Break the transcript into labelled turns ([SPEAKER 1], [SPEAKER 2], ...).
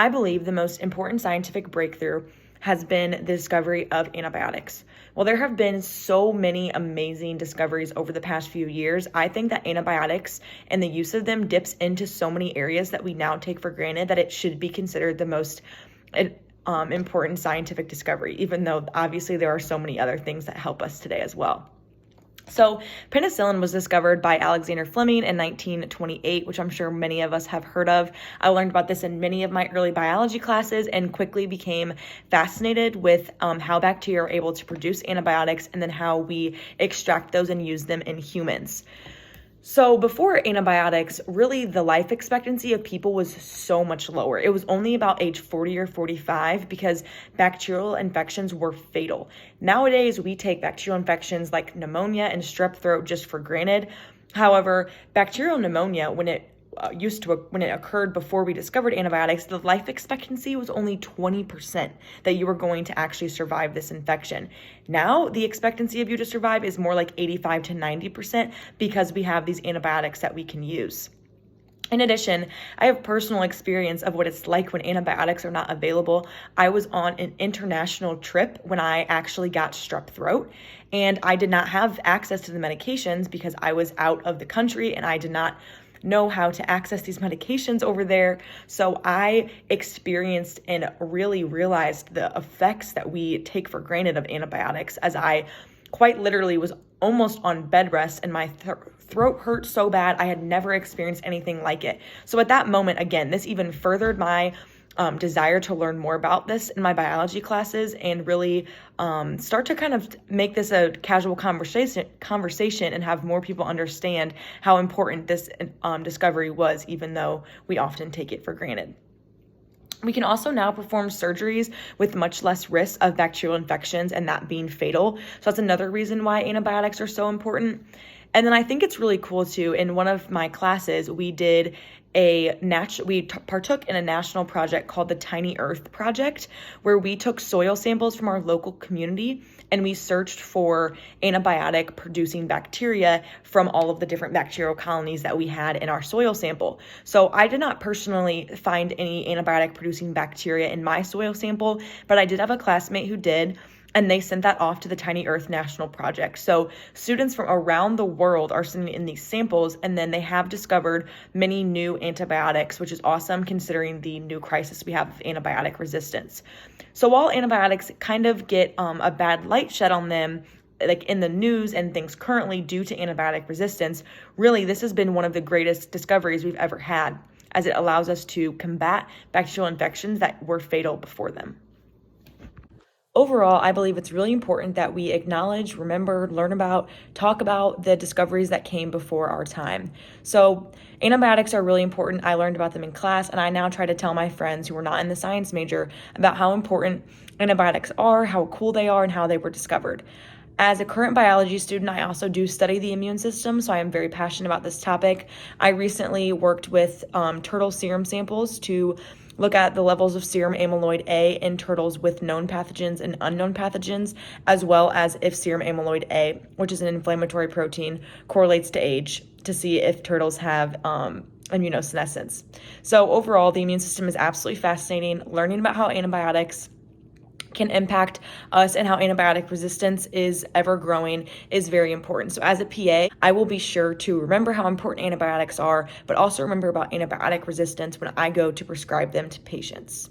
[SPEAKER 1] I believe the most important scientific breakthrough has been the discovery of antibiotics. While there have been so many amazing discoveries over the past few years, I think that antibiotics and the use of them dips into so many areas that we now take for granted that it should be considered the most important scientific discovery, even though obviously there are so many other things that help us today as well. So penicillin was discovered by Alexander Fleming in 1928, which I'm sure many of us have heard of. I learned about this in many of my early biology classes and quickly became fascinated with how bacteria are able to produce antibiotics and then how we extract those and use them in humans. So before antibiotics, really the life expectancy of people was so much lower. It was only about age 40 or 45 because bacterial infections were fatal. Nowadays, we take bacterial infections like pneumonia and strep throat just for granted. However, bacterial pneumonia, when it occurred before we discovered antibiotics, the life expectancy was only 20% that you were going to actually survive this infection. Now, the expectancy of you to survive is more like 85 to 90% because we have these antibiotics that we can use. In addition, I have personal experience of what it's like when antibiotics are not available. I was on an international trip when I actually got strep throat, and I did not have access to the medications because I was out of the country and I did not know how to access these medications over there. So I experienced and really realized the effects that we take for granted of antibiotics, as I quite literally was almost on bed rest and my throat hurt so bad. I had never experienced anything like it. So at that moment, again, this even furthered my desire to learn more about this in my biology classes and really start to kind of make this a casual conversation and have more people understand how important this discovery was, even though we often take it for granted. We can also now perform surgeries with much less risk of bacterial infections and that being fatal. So that's another reason why antibiotics are so important. And then I think it's really cool too. In one of my classes, we did partook in a national project called the Tiny Earth Project, where we took soil samples from our local community and we searched for antibiotic producing bacteria from all of the different bacterial colonies that we had in our soil sample. So I did not personally find any antibiotic producing bacteria in my soil sample, but I did have a classmate who did. And they sent that off to the Tiny Earth National Project. So students from around the world are sending in these samples, and then they have discovered many new antibiotics, which is awesome considering the new crisis we have of antibiotic resistance. So while antibiotics kind of get a bad light shed on them, like in the news and things currently due to antibiotic resistance, really this has been one of the greatest discoveries we've ever had, as it allows us to combat bacterial infections that were fatal before them. Overall, I believe it's really important that we acknowledge, remember, learn about, talk about the discoveries that came before our time. So antibiotics are really important. I learned about them in class, and I now try to tell my friends who are not in the science major about how important antibiotics are, how cool they are, and how they were discovered. As a current biology student, I also do study the immune system, so I am very passionate about this topic. I recently worked with turtle serum samples to look at the levels of serum amyloid A in turtles with known pathogens and unknown pathogens, as well as if serum amyloid A, which is an inflammatory protein, correlates to age, to see if turtles have immunosenescence. So overall, the immune system is absolutely fascinating. Learning about how antibiotics can impact us and how antibiotic resistance is ever growing is very important. So as a PA, I will be sure to remember how important antibiotics are, but also remember about antibiotic resistance when I go to prescribe them to patients.